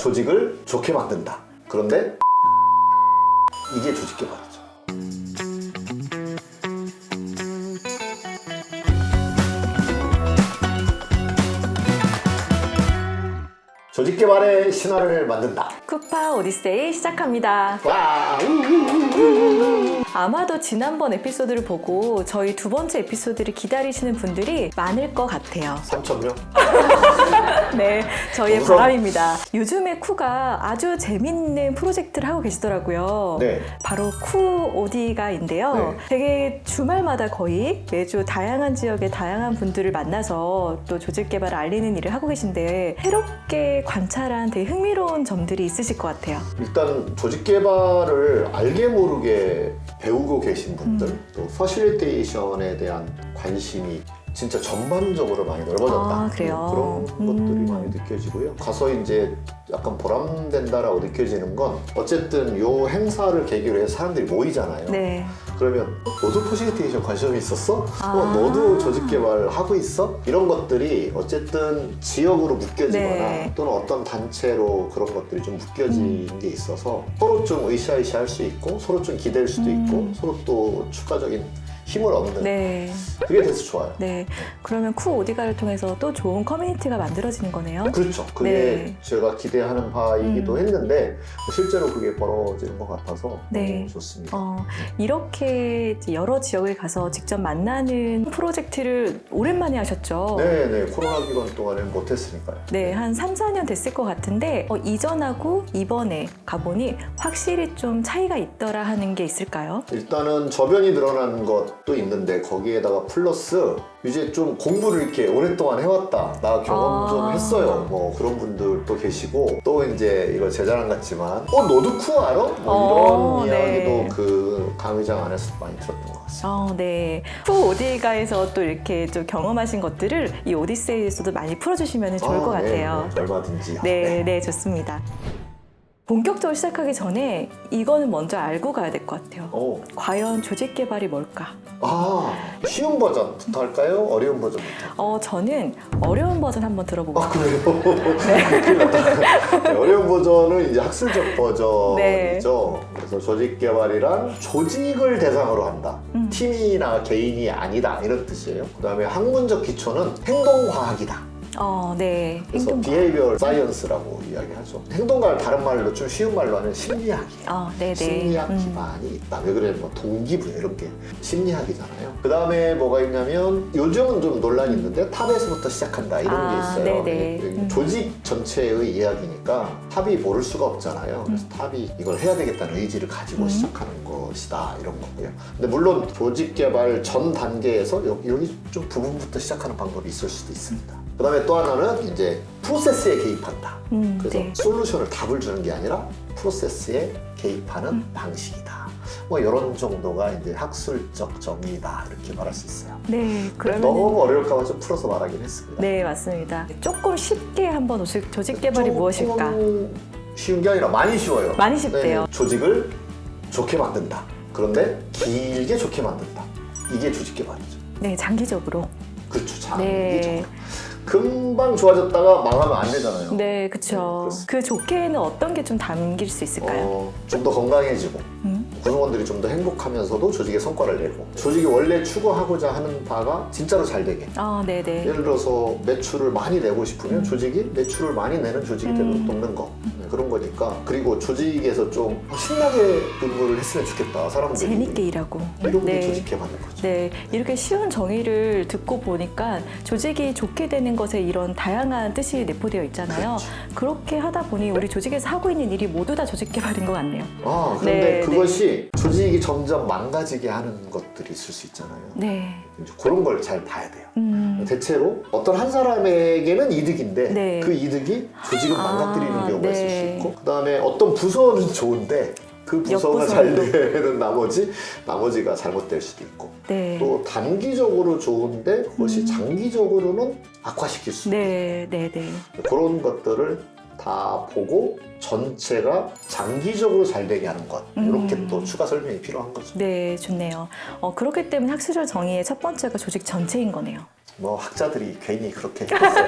조직을 좋게 만든다. 그런데 이게 조직 개발이죠. 조직 개발의 신화를 만든다. 쿠파 오디세이 시작합니다. 와! 아마도 지난번 에피소드를 보고 저희 두 번째 에피소드를 기다리시는 분들이 많을 것 같아요. 3,000명? 네, 저희의 우선- 바람입니다. 요즘에 쿠가 아주 재밌는 프로젝트를 하고 계시더라고요. 네. 바로 쿠 오디가인데요. 네. 되게 주말마다 거의 매주 다양한 지역의 다양한 분들을 만나서 또 조직 개발을 알리는 일을 하고 계신데 새롭게 관찰한 되게 흥미로운 점들이 있으실 것 같아요. 일단 조직 개발을 알게 모르게 배우고 계신 분들, 또 퍼실리테이션에 대한 관심이 진짜 전반적으로 많이 넓어졌다. 아, 그래요? 그런 것들이 많이 느껴지고요. 가서 이제 약간 보람된다라고 느껴지는 건 어쨌든 요 행사를 계기로 해서 사람들이 모이잖아요. 네. 그러면 너도 퍼실리테이션 관심이 있었어? 아. 너도 조직 개발 하고 있어? 이런 것들이 어쨌든 지역으로 묶여지거나 네. 또는 어떤 단체로 그런 것들이 좀 묶여진 게 있어서 서로 좀 으쌰으쌰 할 수 있고 서로 좀 기댈 수도 있고 서로 또 추가적인 힘을 얻는 네. 그게 돼서 좋아요. 네. 그러면 쿠 오디가를 통해서 또 좋은 커뮤니티가 만들어지는 거네요. 그렇죠. 그게 네. 제가 기대하는 바이기도 했는데 실제로 그게 벌어지는 것 같아서 네. 너무 좋습니다. 이렇게 이제 여러 지역을 가서 직접 만나는 프로젝트를 오랜만에 하셨죠? 네네. 코로나 기간 동안에는 못했으니까요. 네, 한 3, 4년 됐을 것 같은데 이전하고 이번에 가보니 확실히 좀 차이가 있더라 하는 게 있을까요? 일단은 저변이 늘어나는 것도 있는데 거기에다가 플러스 이제 좀 공부를 이렇게 오랫동안 해왔다. 나 경험 좀 했어요. 뭐 그런 분들도 계시고 또 이제 이거 제 자랑 같지만 너도 쿠 알아? 뭐 이런 네. 이야기도 그 강의장 안에서 많이 들었던 것 같습니다. 네. 쿠 오디가에서 또 이렇게 좀 경험하신 것들을 이 오디세이에서도 많이 풀어주시면 좋을 것 같아요. 네, 얼마든지. 네, 좋습니다. 본격적으로 시작하기 전에 이거는 먼저 알고 가야 될 것 같아요. 과연 조직 개발이 뭘까? 쉬운 버전부터 할까요? 어려운 버전부터? 저는 어려운 버전 한번 들어보고 그래요? 큰일 났다. 네, 어려운 버전은 이제 학술적 버전이죠. 네. 그래서 조직 개발이란 조직을 대상으로 한다. 팀이나 개인이 아니다. 이런 뜻이에요. 그 다음에 학문적 기초는 행동과학이다. 네. 그래서 행동과. 비헤이비얼 사이언스라고 이야기하죠. 행동과를 다른 말로 좀 쉬운 말로 하면 심리학이에요. 네네. 심리학 기반이 있다. 왜 그래? 뭐 동기부여 이런 게 심리학이잖아요. 그 다음에 뭐가 있냐면 요즘은 좀 논란이 있는데 탑에서부터 시작한다 이런 게 있어요. 네네. 조직 전체의 이야기니까 탑이 모를 수가 없잖아요. 그래서 탑이 이걸 해야 되겠다는 의지를 가지고 시작하는 것이다 이런 거고요. 근데 물론 조직 개발 전 단계에서 여기 좀 부분부터 시작하는 방법이 있을 수도 있습니다. 그 다음에 또 하나는 이제 프로세스에 개입한다. 그래서 네. 솔루션을 답을 주는 게 아니라 프로세스에 개입하는 방식이다. 뭐 이런 정도가 이제 학술적 정의다 이렇게 말할 수 있어요. 네, 그러면 너무 어려울까 봐 좀 풀어서 말하긴 했습니다. 네, 맞습니다. 조금 쉽게 한번 조직 개발이 조금 무엇일까? 쉬운 게 아니라 많이 쉬워요. 많이 쉽대요. 네, 조직을 좋게 만든다. 그런데 길게 좋게 만든다. 이게 조직 개발이죠. 네, 장기적으로. 그렇죠. 장기적으로. 네. 금방 좋아졌다가 망하면 안 되잖아요. 네, 그렇죠. 그렇습니다. 그 좋게는 어떤 게 좀 담길 수 있을까요? 좀 더 건강해지고 구성원들이 좀 더 행복하면서도 조직의 성과를 내고 조직이 원래 추구하고자 하는 바가 진짜로 잘 되게 네네. 예를 들어서 매출을 많이 내고 싶으면 조직이 매출을 많이 내는 조직이 되도록 돕는 거 그런 거니까 그리고 조직에서 좀 신나게 근무를 했으면 좋겠다 사람들이 재밌게 일하고. 이런 게 조직 개발인 거죠. 네, 이렇게 쉬운 정의를 듣고 보니까 조직이 좋게 되는 것에 이런 다양한 뜻이 내포되어 있잖아요. 그렇게 하다 보니 우리 조직에서 하고 있는 일이 모두 다 조직 개발인 것 같네요. 그런데 네, 그것이 조직이 점점 망가지게 하는 것들이 있을 수 있잖아요. 네. 이제 그런 걸 잘 봐야 돼요. 대체로 어떤 한 사람에게는 이득인데 네. 그 이득이 조직을 망가뜨리는 경우가 네. 있을 수 있고 그 다음에 어떤 부서는 좋은데 그 부서가 잘 되는 나머지가 잘못될 수도 있고 네. 또 단기적으로 좋은데 그것이 장기적으로는 악화시킬 수 있고 네, 그런 것들을 다 보고 전체가 장기적으로 잘 되게 하는 것 이렇게 또 추가 설명이 필요한 거죠. 네, 좋네요. 그렇기 때문에 학술적 정의의 첫 번째가 조직 전체인 거네요. 뭐 학자들이 괜히 그렇게 했어요.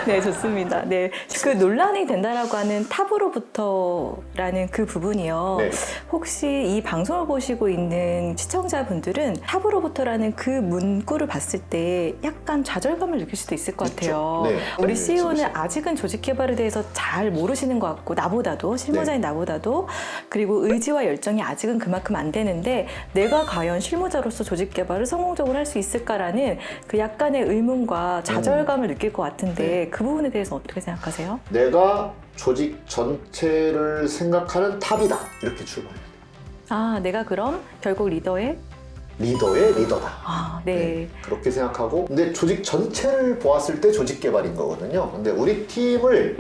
네, 좋습니다. 네, 그 논란이 된다라고 하는 탑으로부터라는 그 부분이요. 네. 혹시 이 방송을 보시고 있는 시청자분들은 탑으로부터라는 그 문구를 봤을 때 약간 좌절감을 느낄 수도 있을 것 같아요. 네. 우리 네, CEO는 그렇죠. 아직은 조직 개발에 대해서 잘 모르시는 것 같고 나보다도 실무자인 네. 나보다도 그리고 의지와 열정이 아직은 그만큼 안 되는데 내가 과연 실무자로서 조직 개발을 성공적으로 할 수 있을까라는 그 약간의 의문과 좌절감을 느낄 것 같은데 네. 그 부분에 대해서 어떻게 생각하세요? 내가 조직 전체를 생각하는 탑이다. 이렇게 출발해야 돼요. 아, 내가 그럼 결국 리더의 리더의 리더다. 아, 네. 그렇게 생각하고 근데 조직 전체를 보았을 때 조직 개발인 거거든요. 근데 우리 팀을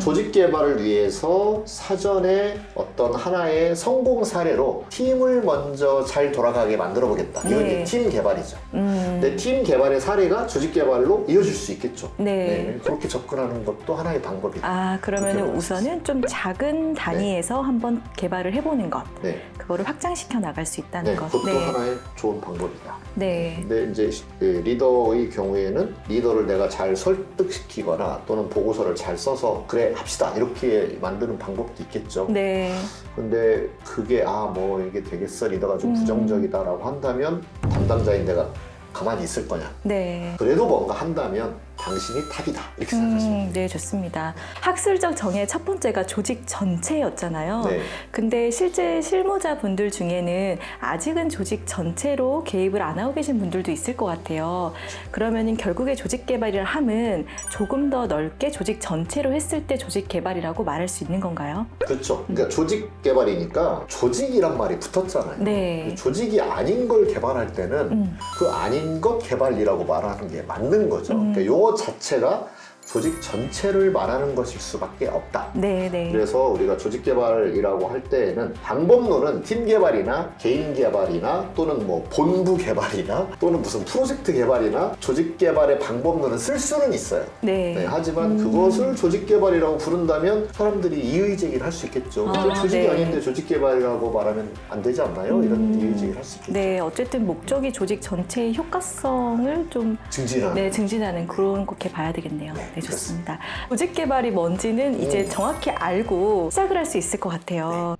조직 개발을 위해서 사전에 어떤 하나의 성공 사례로 팀을 먼저 잘 돌아가게 만들어 보겠다. 이건 네. 이제 팀 개발이죠. 근데 팀 개발의 사례가 조직 개발로 이어질 수 있겠죠. 네. 그렇게 접근하는 것도 하나의 방법이다. 아, 그러면 그렇게 우선은 좀 작은 단위에서 한번 개발을 해보는 것. 네. 그거를 확장시켜 나갈 수 있다는 네, 것. 그것도 네. 하나의 좋은 방법이다. 네. 근데 이제 리더의 경우에는 리더를 내가 잘 설득시키거나 또는 보고서를 잘 써서 그래 합시다 이렇게 만드는 방법도 있겠죠. 네. 근데 그게 뭐 이게 되겠어 리더가 좀 부정적이다라고 한다면 담당자인 내가 가만히 있을 거냐. 네. 그래도 뭔가 한다면 당신이 탑이다 이렇게 생각하시면 돼요. 네, 좋습니다. 학술적 정의 첫 번째가 조직 전체였잖아요. 네. 근데 실제 실무자분들 중에는 아직은 조직 전체로 개입을 안 하고 계신 분들도 있을 것 같아요. 그러면은 결국에 조직 개발이라 함은 조금 더 넓게 조직 전체로 했을 때 조직 개발이라고 말할 수 있는 건가요? 그렇죠. 그러니까 조직 개발이니까 조직이란 말이 붙었잖아요. 네. 조직이 아닌 걸 개발할 때는 그 아닌 것 개발이라고 말하는 게 맞는 거죠. 그러니까 용어 자체가 조직 전체를 말하는 것일 수밖에 없다. 네, 네. 그래서 우리가 조직 개발이라고 할 때에는 방법론은 팀 개발이나 개인 개발이나 또는 뭐 본부 개발이나 또는 무슨 프로젝트 개발이나 조직 개발의 방법론은 쓸 수는 있어요. 네. 하지만 그것을 조직 개발이라고 부른다면 사람들이 이의 제기를 할 수 있겠죠. 조직이 네. 아닌데 조직 개발이라고 말하면 안 되지 않나요? 이런 이의 제기를 할 수 있겠죠. 네, 어쨌든 목적이 조직 전체의 효과성을 좀 증진하는. 네, 증진하는 그런 것게 봐야 되겠네요. 네, 좋습니다. 조직 개발이 뭔지는 이제 정확히 알고 시작을 할 수 있을 것 같아요.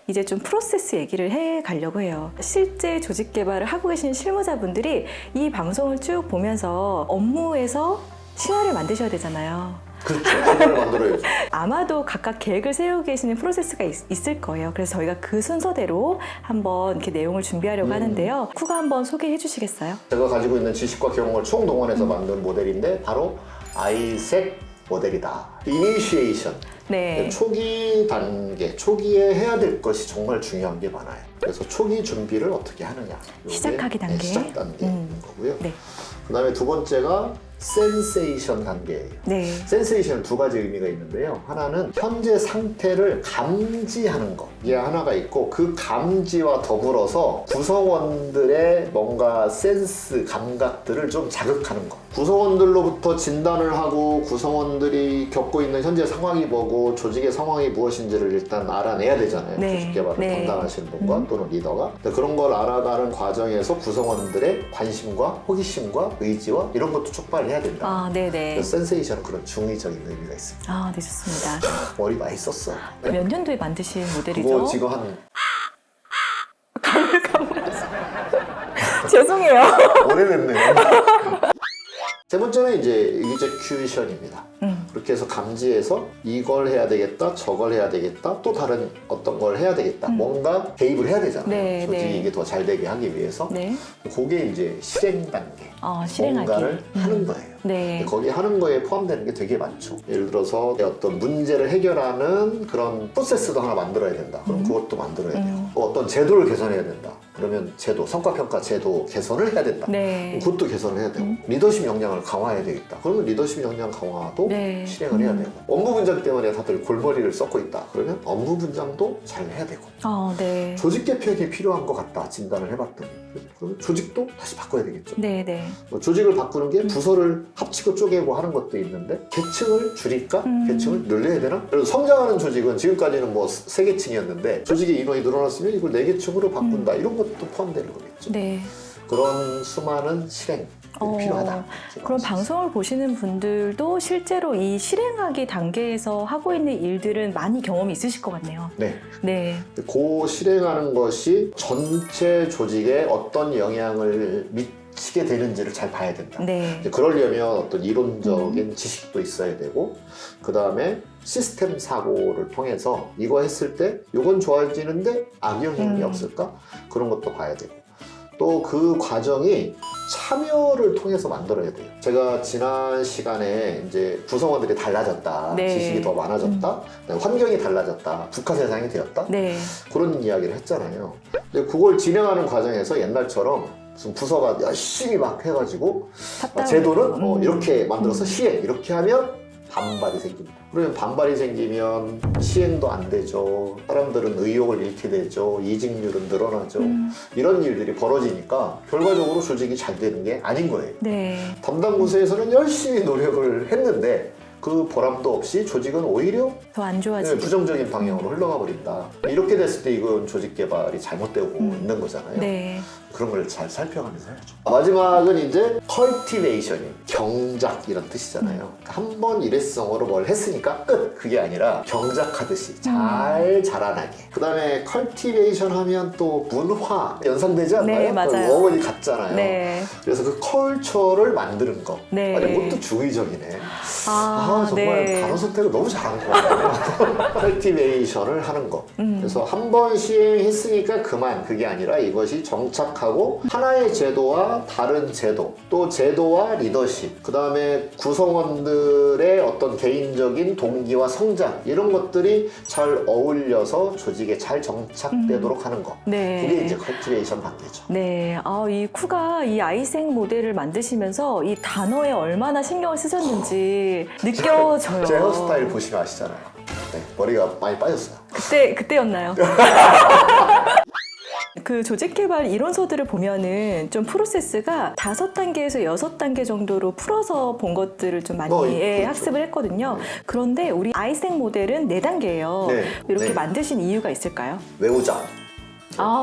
이제 좀 프로세스 얘기를 해 가려고 해요. 실제 조직 개발을 하고 계신 실무자분들이 이 방송을 쭉 보면서 업무에서 신화를 만드셔야 되잖아요. 그렇죠. 신화를 만들어야죠. 아마도 각각 계획을 세우고 계시는 프로세스가 있을 거예요. 그래서 저희가 그 순서대로 한번 이렇게 내용을 준비하려고 하는데요. 쿠가 한번 소개해 주시겠어요? 제가 가지고 있는 지식과 경험을 총동원해서 만든 모델인데 바로 아이색 모델이다. 이니시에이션. 네. 초기 단계, 초기에 해야 될 것이 정말 중요한 게 많아요. 그래서 초기 준비를 어떻게 하느냐. 요게, 시작하기 단계. 시작 단계인 거고요. 네. 그 다음에 두 번째가 센세이션 단계예요. 네. 센세이션은 두 가지 의미가 있는데요. 하나는 현재 상태를 감지하는 것. 이게 하나가 있고 그 감지와 더불어서 구성원들의 뭔가 센스, 감각들을 좀 자극하는 것. 구성원들로부터 진단을 하고 구성원들이 겪고 있는 현재 상황이 뭐고 조직의 상황이 무엇인지를 일단 알아내야 되잖아요. 네. 조직 개발을 네. 담당하시는 분과 또는 리더가. 근데 그런 걸 알아가는 과정에서 구성원들의 관심과 호기심과 의지와 이런 것도 촉발해야 된다. 아, 네네. 그래서 센세이션은 그런 중의적인 의미가 있습니다. 아, 네, 좋습니다. 머리 많이 썼어. 네. 몇 년도에 만드신 모델이죠? 그거 지금 한 죄송해요. 오래됐네요. 세 번째는 이제 execution입니다. 그렇게 해서 감지해서 이걸 해야 되겠다, 저걸 해야 되겠다, 또 다른 어떤 걸 해야 되겠다. 뭔가 개입을 해야 되잖아요. 네, 조직이 네. 이게 더 잘 되게 하기 위해서. 네. 그게 이제 실행 단계. 실행하기. 뭔가를 하는 거예요. 네. 거기 하는 거에 포함되는 게 되게 많죠. 예를 들어서 어떤 문제를 해결하는 그런 프로세스도 하나 만들어야 된다. 그럼 그것도 만들어야 돼요. 또 어떤 제도를 개선해야 된다. 그러면 제도, 성과평가 제도 개선을 해야 된다. 네. 그것도 개선을 해야 되고 리더십 역량을 강화해야 되겠다. 그러면 리더십 역량 강화도 네. 실행을 해야 되고 업무 분장 때문에 다들 골머리를 썩고 있다. 그러면 업무 분장도 잘 해야 되고 네. 조직 개편이 필요한 것 같다. 진단을 해봤더니 그러면 조직도 다시 바꿔야 되겠죠. 네, 네. 조직을 바꾸는 게 부서를 합치고 쪼개고 하는 것도 있는데 계층을 줄일까? 계층을 늘려야 되나? 그래서 성장하는 조직은 지금까지는 뭐 3계층이었는데 조직의 인원이 늘어났으면 이걸 4계층으로 바꾼다. 이런 것도 포함되는 거겠죠. 네. 그런 수많은 실행 필요하다. 그럼 방송을 보시는 분들도 실제로 이 실행하기 단계에서 하고 있는 일들은 많이 경험이 있으실 것 같네요. 네. 네. 그 실행하는 것이 전체 조직에 어떤 영향을 미치게 되는지를 잘 봐야 된다. 네. 이제 그러려면 어떤 이론적인 지식도 있어야 되고, 그 다음에 시스템 사고를 통해서 이거 했을 때 이건 좋아지는데 악영향이 없을까? 그런 것도 봐야 되고, 또 그 과정이 참여를 통해서 만들어야 돼요. 제가 지난 시간에 이제 구성원들이 달라졌다, 네. 지식이 더 많아졌다, 환경이 달라졌다, 북한 세상이 되었다, 네. 그런 이야기를 했잖아요. 근데 그걸 진행하는 과정에서 옛날처럼 무슨 부서가 열심히 막 해가지고 제도는 이렇게 만들어서 시행 이렇게 하면 반발이 생깁니다. 그러면 반발이 생기면 시행도 안 되죠. 사람들은 의욕을 잃게 되죠. 이직률은 늘어나죠. 이런 일들이 벌어지니까 결과적으로 조직이 잘 되는 게 아닌 거예요. 네. 담당 부서에서는 열심히 노력을 했는데 그 보람도 없이 조직은 오히려 더 안 좋아지고. 부정적인 방향으로 흘러가 버린다. 이렇게 됐을 때 이건 조직 개발이 잘못되고 있는 거잖아요. 네. 그런 걸 잘 살펴가면서 해야죠. 마지막은 이제 컬티베이션이 경작 이런 뜻이잖아요. 한 번 일회성으로 뭘 했으니까 끝! 그게 아니라 경작하듯이 잘 자라나게. 그 다음에 컬티베이션 하면 또 문화 연상되지 않나요? 네, 맞아요. 그 어원이 같잖아요. 네. 그래서 그 컬처를 만드는 거. 네. 아니, 이것도 주의적이네. 정말 네. 단어 선택을 너무 잘한 것 같아요. 컬티베이션을 하는 거. 그래서 한 번 시행했으니까 그만. 그게 아니라 이것이 정착하고 하나의 제도와 다른 제도, 또 제도와 리더십, 그 다음에 구성원들의 어떤 개인적인 동기와 성장, 이런 것들이 잘 어울려서 조직에 잘 정착되도록 하는 거. 네. 그게 이제 컬티베이션 단계죠. 네. 이 쿠가 이 아이생 모델을 만드시면서 이 단어에 얼마나 신경을 쓰셨는지 느껴져요. 제 헤어스타일 보시면 아시잖아요. 네, 머리가 많이 빠졌어요. 그때였나요? 그 조직 개발 이론서들을 보면은 좀 프로세스가 5단계에서 6단계 정도로 풀어서 본 것들을 좀 많이 그렇죠. 학습을 했거든요. 그런데 우리 아이생 모델은 4단계예요. 네. 이렇게 네. 만드신 이유가 있을까요? 외우자.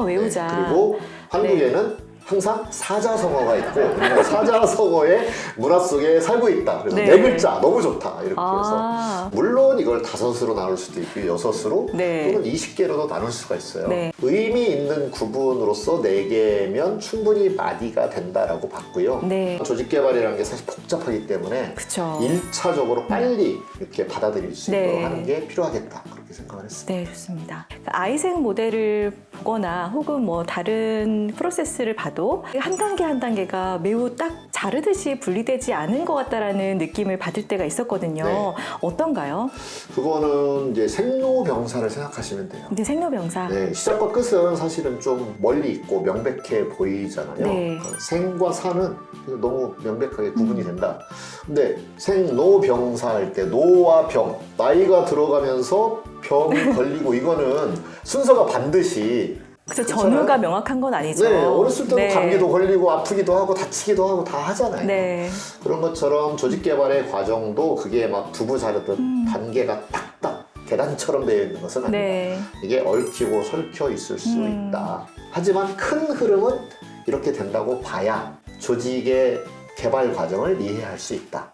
외우자. 네, 그리고 한국에는 항상 사자성어가 있고 그리고 사자성어의 문화 속에 살고 있다. 그래서 네. 4글자 너무 좋다. 이렇게 해서 물론 이걸 5으로 나눌 수도 있고 6으로 네. 또는 20개로도 나눌 수가 있어요. 네. 의미 있는 구분으로서 4개면 충분히 마디가 된다라고 봤고요. 네. 조직 개발이라는 게 사실 복잡하기 때문에 그쵸. 1차적으로 빨리 이렇게 받아들일 수 있도록 네. 하는 게 필요하겠다. 그렇게 생각을 했습니다. 네, 좋습니다. 아이생 모델을 보거나 혹은 뭐 다른 프로세스를 봐도 한 단계 한 단계가 매우 딱 자르듯이 분리되지 않은 것 같다라는 느낌을 받을 때가 있었거든요. 네. 어떤가요? 그거는 이제 생로병사를 생각하시면 돼요. 근데 생로병사. 네, 시작과 끝은 사실은 좀 멀리 있고 명백해 보이잖아요. 네. 그러니까 생과 사는 너무 명백하게 구분이 된다. 근데 생로병사 할 때 노와 병, 나이가 들어가면서 병이 걸리고 이거는 순서가 반드시 그래서 그렇잖아요. 전후가 명확한 건 아니죠. 네, 어렸을 때도 네. 감기도 걸리고 아프기도 하고 다치기도 하고 다 하잖아요. 네. 그런 것처럼 조직 개발의 과정도 그게 막 두부 자르듯 단계가 딱딱 계단처럼 되어 있는 것은 아니다. 네. 이게 얽히고 설켜 있을 수 있다. 하지만 큰 흐름은 이렇게 된다고 봐야 조직의 개발 과정을 이해할 수 있다.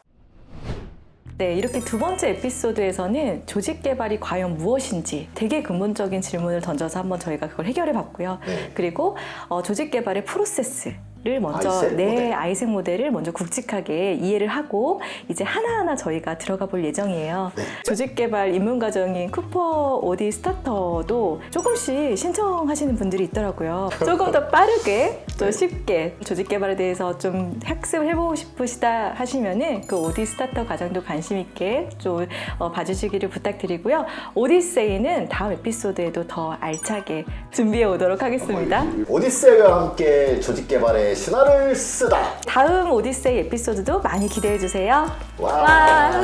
네, 이렇게 두 번째 에피소드에서는 조직 개발이 과연 무엇인지 되게 근본적인 질문을 던져서 한번 저희가 그걸 해결해 봤고요. 네. 그리고 조직 개발의 프로세스를 먼저 아이생 모델. 아이생 모델을 먼저 굵직하게 이해를 하고 이제 하나하나 저희가 들어가 볼 예정이에요. 네. 조직 개발 입문 과정인 쿠퍼 OD 스타터도 조금씩 신청하시는 분들이 있더라고요. 조금 더 빠르게 또 쉽게 조직 개발에 대해서 좀 학습을 해보고 싶으시다 하시면은 그 OD 스타터 과정도 관심 있게 좀 봐주시기를 부탁드리고요. 오디세이는 다음 에피소드에도 더 알차게 준비해 오도록 하겠습니다. 오디세이와 함께 조직 개발의 신화를 쓰다. 다음 오디세이 에피소드도 많이 기대해 주세요. 와.